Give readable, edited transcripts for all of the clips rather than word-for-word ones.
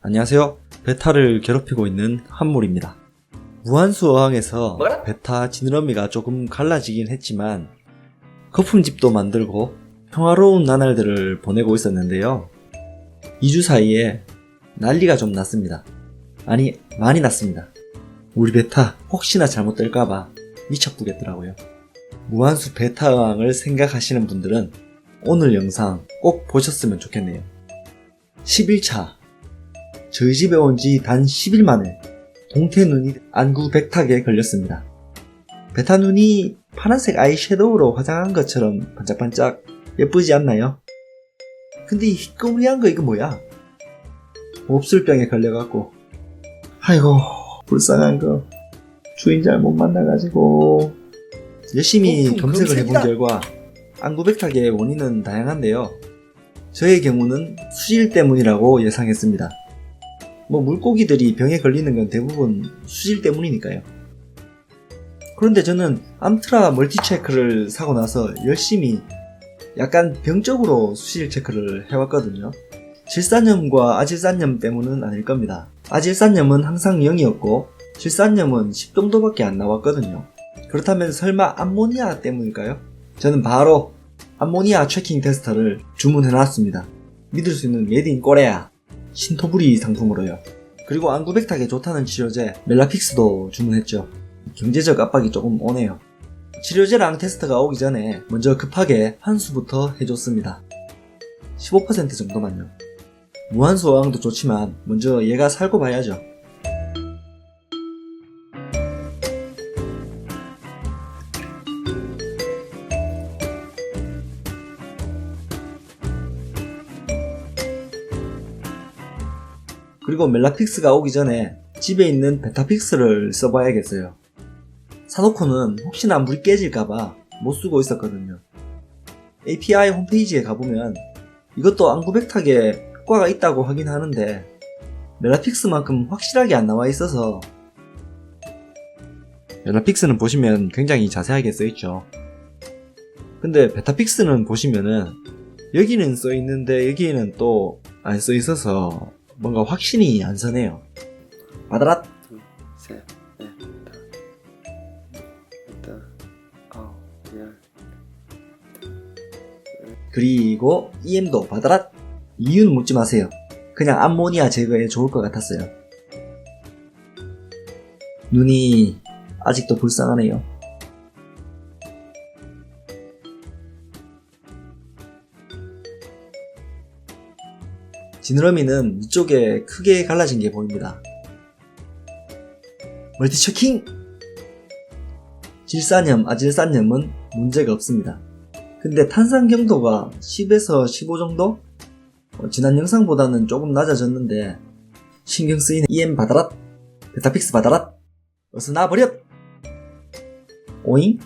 안녕하세요. 베타를 괴롭히고 있는 한물입니다. 무한수 어항에서 베타 지느러미가 조금 갈라지긴 했지만 거품집도 만들고 평화로운 나날들을 보내고 있었는데요. 2주 사이에 난리가 좀 났습니다. 아니, 많이 났습니다. 우리 베타 혹시나 잘못될까봐 미쳐부겠더라고요. 무한수 베타 어항을 생각하시는 분들은 오늘 영상 꼭 보셨으면 좋겠네요. 11차 저희 집에 온 지 단 10일 만에 동태 눈이 안구 백탁에 걸렸습니다. 베타 눈이 파란색 아이섀도우로 화장한 것처럼 반짝반짝 예쁘지 않나요? 근데 이 희끄무리한 거 이거 뭐야? 몹술병에 걸려갖고 아이고 불쌍한 거 주인 잘못 만나가지고 열심히 검색을 해본 결과 안구 백탁의 원인은 다양한데요. 저의 경우는 수질 때문이라고 예상했습니다. 물고기들이 병에 걸리는 건 대부분 수질 때문이니까요. 그런데 저는 암트라 멀티체크를 사고 나서 열심히 약간 병적으로 수질 체크를 해왔거든요. 질산염과 아질산염 때문은 아닐 겁니다. 아질산염은 항상 0이었고 질산염은 10 정도밖에 안 나왔거든요. 그렇다면 설마 암모니아 때문일까요? 저는 바로 암모니아 체킹 테스터를 주문해놨습니다. 믿을 수 있는 메이드 인 코리아 신토부리 상품으로요. 그리고 안구 백탁에 좋다는 치료제 멜라픽스도 주문했죠. 경제적 압박이 조금 오네요. 치료제랑 테스트가 오기 전에 먼저 급하게 환수부터 해줬습니다. 15% 정도만요. 무한수 어항도 좋지만 먼저 얘가 살고 봐야죠. 그리고 멜라픽스가 오기 전에 집에 있는 베타픽스를 써봐야겠어요. 사놓고는 혹시나 물이 깨질까봐 못쓰고 있었거든요. API 홈페이지에 가보면 이것도 안구 백탁에 효과가 있다고 하긴 하는데 멜라픽스만큼 확실하게 안 나와 있어서 멜라픽스는 보시면 굉장히 자세하게 써있죠. 근데 베타픽스는 보시면은 여기는 써있는데 여기에는 또 안 써있어서 뭔가 확신이 안 서네요. 바다랏! 둘, 셋, 넷, 다섯, 아홉, 열. 그리고 EM도 바다랏! 이유는 묻지 마세요. 그냥 암모니아 제거에 좋을 것 같았어요. 눈이 아직도 불쌍하네요. 지느러미는 이쪽에 크게 갈라진 게 보입니다. 멀티체킹! 질산염, 아질산염은 문제가 없습니다. 근데 탄산 경도가 10에서 15 정도? 지난 영상보다는 조금 낮아졌는데 신경 쓰이는 EM 바다랏! 베타픽스 바다랏! 어서 나버렸! 오잉?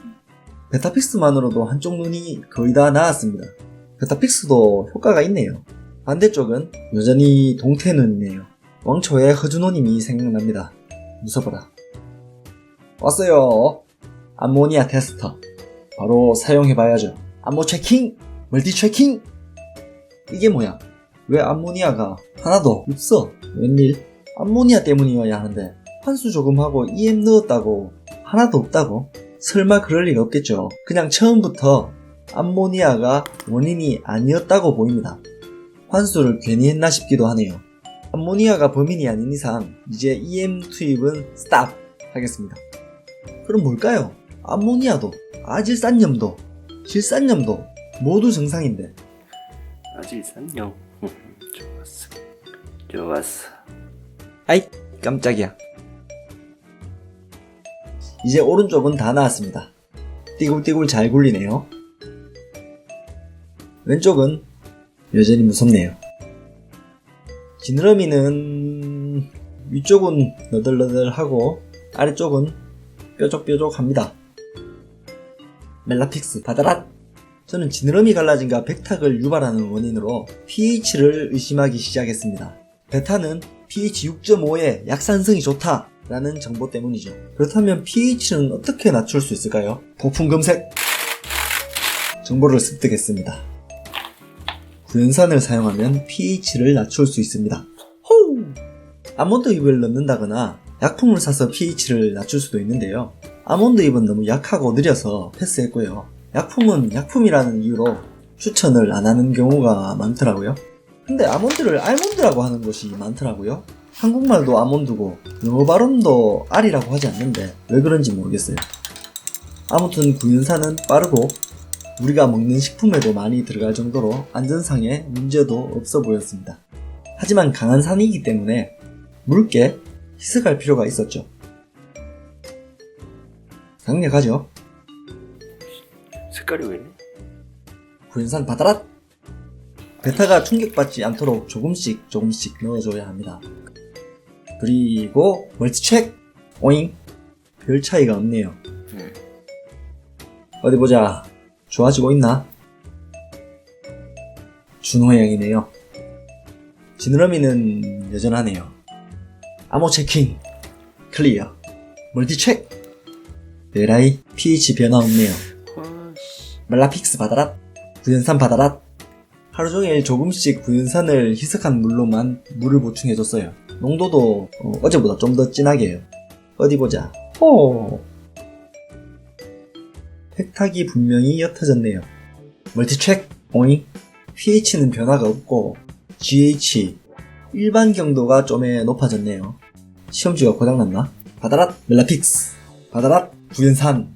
베타픽스만으로도 한쪽 눈이 거의 다 나았습니다. 베타픽스도 효과가 있네요. 반대쪽은 여전히 동태눈이네요. 왕초의 허준호님이 생각납니다. 무서워라. 왔어요. 암모니아 테스터. 바로 사용해봐야죠. 암모 체킹! 멀티 체킹! 이게 뭐야? 왜 암모니아가 하나도 없어? 웬일? 암모니아 때문이어야 하는데 환수 조금 하고 EM 넣었다고 하나도 없다고? 설마 그럴 리가 없겠죠. 그냥 처음부터 암모니아가 원인이 아니었다고 보입니다. 환수를 괜히 했나 싶기도 하네요. 암모니아가 범인이 아닌 이상 이제 EM 투입은 스탑 하겠습니다. 그럼 뭘까요? 암모니아도 아질산염도 질산염도 모두 정상인데 아질산염. 좋았어. 아이 깜짝이야. 이제 오른쪽은 다 나왔습니다. 띠굴띠굴 잘 굴리네요. 왼쪽은 여전히 무섭네요. 지느러미는 위쪽은 너덜너덜하고 아래쪽은 뾰족뾰족합니다. 멜라픽스 바다랏! 저는 지느러미 갈라짐과 백탁을 유발하는 원인으로 pH를 의심하기 시작했습니다. 베타는 pH 6.5에 약산성이 좋다 라는 정보 때문이죠. 그렇다면 pH는 어떻게 낮출 수 있을까요? 부품 검색! 정보를 습득했습니다. 구연산을 사용하면 pH를 낮출 수 있습니다. 호우! 아몬드 잎을 넣는다거나 약품을 사서 pH를 낮출 수도 있는데요. 아몬드 잎은 너무 약하고 느려서 패스했고요. 약품은 약품이라는 이유로 추천을 안 하는 경우가 많더라고요. 근데 아몬드를 알몬드라고 하는 곳이 많더라고요. 한국말도 아몬드고 영어 발음도 알이라고 하지 않는데 왜 그런지 모르겠어요. 아무튼 구연산은 빠르고 우리가 먹는 식품에도 많이 들어갈 정도로 안전상에 문제도 없어 보였습니다. 하지만 강한 산이기 때문에 묽게 희석할 필요가 있었죠. 강력하죠? 색깔이 왜 이래? 구연산 받아라! 베타가 충격받지 않도록 조금씩 넣어줘야 합니다. 그리고 멀티체크! 오잉! 별 차이가 없네요. 어디 보자. 좋아지고 있나? 준호양이네요. 지느러미는 여전하네요. 암호 체킹 클리어. 멀티체크. 에라이 pH 변화 없네요. 멜라픽스 받아라. 구연산 받아라. 하루종일 조금씩 구연산을 희석한 물로만 물을 보충해줬어요. 농도도 어제보다 좀 더 진하게 해요. 어디 보자. 팩탁이 분명히 옅어졌네요. 멀티체크. 오잉. pH는 변화가 없고 GH 일반 경도가 좀에 높아졌네요. 시험지가 고장났나? 받아라 멜라픽스. 받아라 구연산.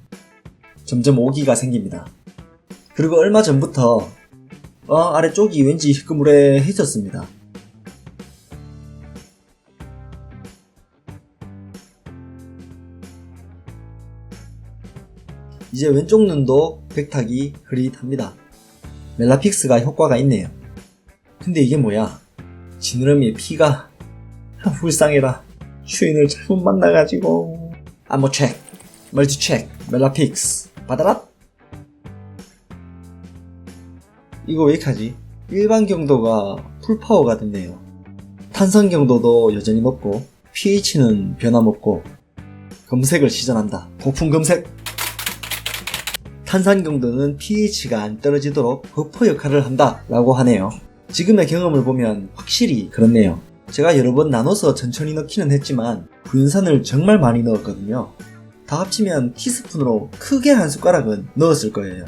점점 오기가 생깁니다. 그리고 얼마 전부터 아래쪽이 왠지 희끄무레해졌습니다. 이제 왼쪽 눈도 백탁이 흐릿합니다. 멜라픽스가 효과가 있네요. 근데 이게 뭐야? 지느러미에 피가 불쌍해라. 주인을 잘못 만나가지고. 암호 체크, 멀티 체크, 멜라픽스 받아라. 이거 왜 이렇게 하지? 일반 경도가 풀파워가 됐네요. 탄산 경도도 여전히 높고 pH는 변함없고 검색을 시전한다. 고품 검색. 탄산 경도는 pH가 안 떨어지도록 버퍼 역할을 한다 라고 하네요. 지금의 경험을 보면 확실히 그렇네요. 제가 여러 번 나눠서 천천히 넣기는 했지만 구연산을 정말 많이 넣었거든요. 다 합치면 티스푼으로 크게 한 숟가락은 넣었을 거예요.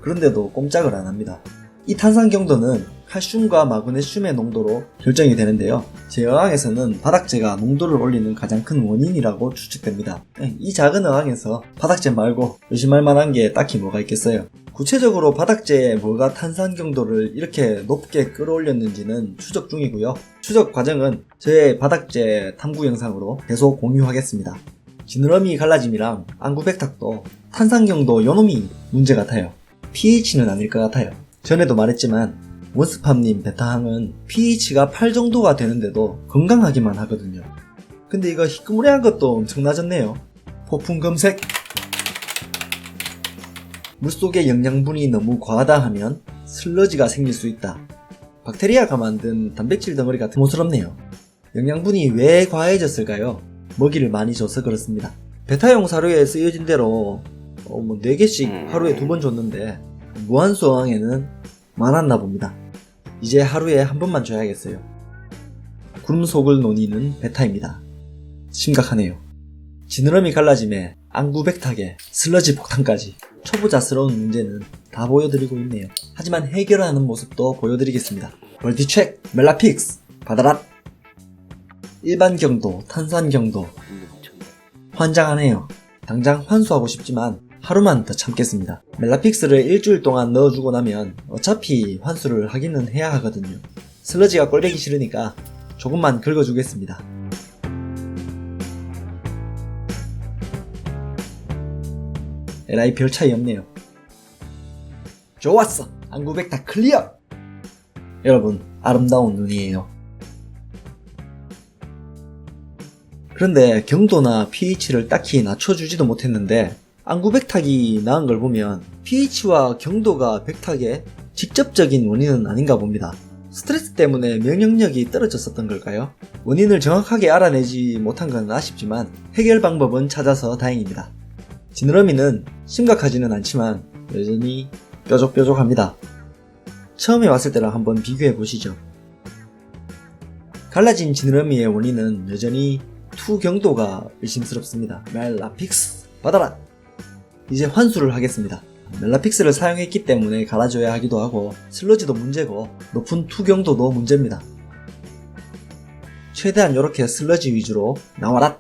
그런데도 꼼짝을 안 합니다. 이 탄산 경도는 칼슘과 마그네슘의 농도로 결정이 되는데요. 제 어항에서는 바닥재가 농도를 올리는 가장 큰 원인이라고 추측됩니다. 이 작은 어항에서 바닥재 말고 의심할 만한 게 딱히 뭐가 있겠어요. 구체적으로 바닥재에 뭐가 탄산 경도를 이렇게 높게 끌어올렸는지는 추적 중이고요. 추적 과정은 저의 바닥재 탐구 영상으로 계속 공유하겠습니다. 지느러미 갈라짐이랑 안구백탁도 탄산 경도 요놈이 문제 같아요. pH는 아닐 것 같아요. 전에도 말했지만 원스팜님 베타항은 pH가 8 정도가 되는데도 건강하기만 하거든요. 근데 이거 희끄무레한 것도 엄청 낮았네요. 폭풍 검색. 물속의 영양분이 너무 과하다 하면 슬러지가 생길 수 있다. 박테리아가 만든 단백질 덩어리 같은 모스럽네요. 영양분이 왜 과해졌을까요? 먹이를 많이 줘서 그렇습니다. 베타용 사료에 쓰여진 대로 4개씩 하루에 2번 줬는데 무한수 어항에는 많았나 봅니다. 이제 하루에 한 번만 줘야겠어요. 구름 속을 노니는 베타입니다. 심각하네요. 지느러미 갈라짐에 안구백탁에 슬러지 폭탄까지 초보자스러운 문제는 다 보여드리고 있네요. 하지만 해결하는 모습도 보여드리겠습니다. 멀티체크, 멜라픽스, 받아라. 일반 경도, 탄산 경도. 환장하네요. 당장 환수하고 싶지만 하루만 더 참겠습니다. 멜라픽스를 일주일 동안 넣어주고 나면 어차피 환수를 하기는 해야 하거든요. 슬러지가 꼴배기 싫으니까 조금만 긁어주겠습니다. 에라이 별 차이 없네요. 좋았어! 안구백탁 클리어! 여러분, 아름다운 눈이에요. 그런데 경도나 pH를 딱히 낮춰주지도 못했는데 안구백탁이 나은 걸 보면 pH와 경도가 백탁의 직접적인 원인은 아닌가 봅니다. 스트레스 때문에 면역력이 떨어졌었던 걸까요? 원인을 정확하게 알아내지 못한 건 아쉽지만 해결 방법은 찾아서 다행입니다. 지느러미는 심각하지는 않지만 여전히 뾰족뾰족합니다. 처음에 왔을 때랑 한번 비교해 보시죠. 갈라진 지느러미의 원인은 여전히 투경도가 의심스럽습니다. 멜라픽스 받아라! 이제 환수를 하겠습니다. 멜라픽스를 사용했기 때문에 갈아줘야 하기도 하고 슬러지도 문제고 높은 투경도도 문제입니다. 최대한 이렇게 슬러지 위주로 나와라!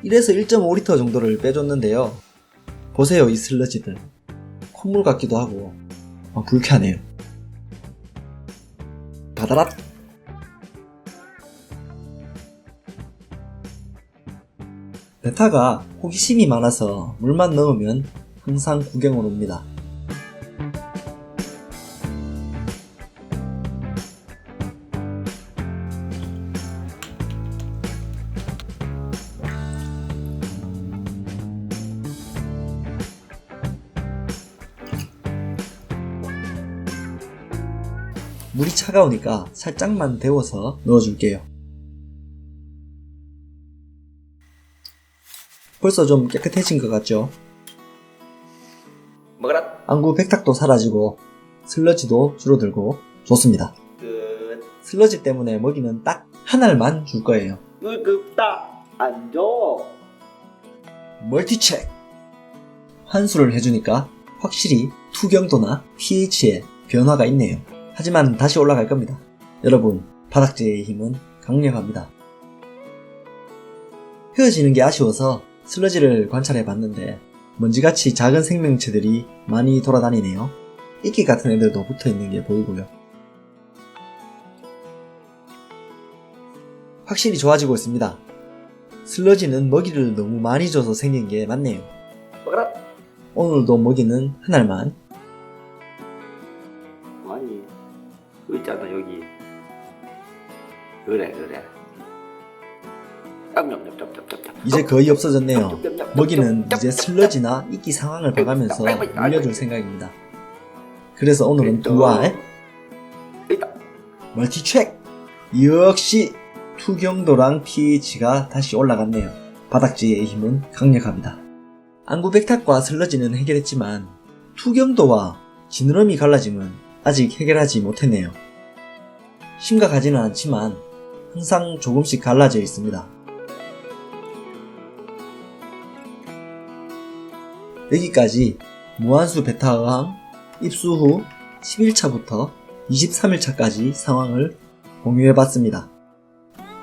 (1에서 1.5리터) 정도를 빼줬는데요. 보세요, 이 슬러지들. 콧물 같기도 하고 불쾌하네요. 받아라! 베타가 호기심이 많아서 물만 넣으면 항상 구경을 옵니다. 물이 차가우니까 살짝만 데워서 넣어줄게요. 벌써 좀 깨끗해진 것 같죠? 먹어라. 안구 백탁도 사라지고 슬러지도 줄어들고 좋습니다. 끝. 슬러지 때문에 먹이는 딱 한 알만 줄 거예요. 으급다 안 줘. 멀티체크! 환수를 해주니까 확실히 투경도나 pH에 변화가 있네요. 하지만 다시 올라갈 겁니다. 여러분, 바닥재의 힘은 강력합니다. 헤어지는 게 아쉬워서 슬러지를 관찰해 봤는데 먼지같이 작은 생명체들이 많이 돌아다니네요. 이끼 같은 애들도 붙어 있는 게 보이고요. 확실히 좋아지고 있습니다. 슬러지는 먹이를 너무 많이 줘서 생긴 게 맞네요. 먹어라. 오늘도 먹이는 한 알만. 아니, 그 있잖아 여기. 그래. 이제 거의 없어졌네요. 먹이는 이제 슬러지나 이끼 상황을 봐가면서 물려줄 생각입니다. 그래서 오늘은 두 알 멀티체크! 역시 투경도랑 pH가 다시 올라갔네요. 바닥재의 힘은 강력합니다. 안구 백탁과 슬러지는 해결했지만 투경도와 지느러미 갈라짐은 아직 해결하지 못했네요. 심각하지는 않지만 항상 조금씩 갈라져 있습니다. 여기까지 무한수 베타 어항 입수 후 11차부터 23일차까지 상황을 공유해봤습니다.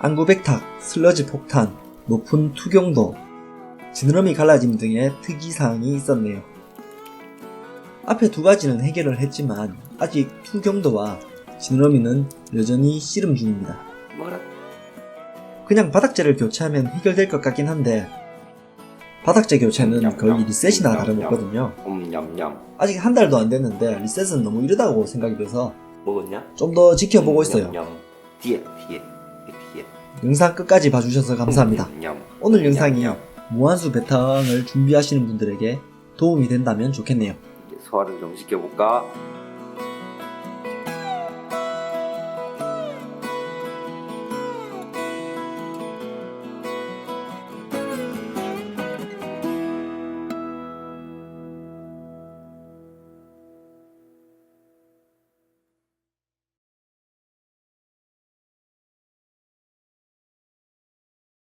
안구 백탁, 슬러지 폭탄, 높은 투경도, 지느러미 갈라짐 등의 특이사항이 있었네요. 앞에 두 가지는 해결을 했지만 아직 투경도와 지느러미는 여전히 씨름 중입니다. 먹어라. 그냥 바닥재를 교체하면 해결될 것 같긴 한데 바닥재 교체는 거의 리셋이나 다름없거든요. 냠냠. 아직 한 달도 안 됐는데 리셋은 너무 이르다고 생각이 돼서 먹었냐? 좀 더 지켜보고 있어요. 뒤에. 영상 끝까지 봐주셔서 감사합니다. 오늘 영상이 무한수 베타항을 준비하시는 분들에게 도움이 된다면 좋겠네요. 이제 소화를 좀 시켜볼까?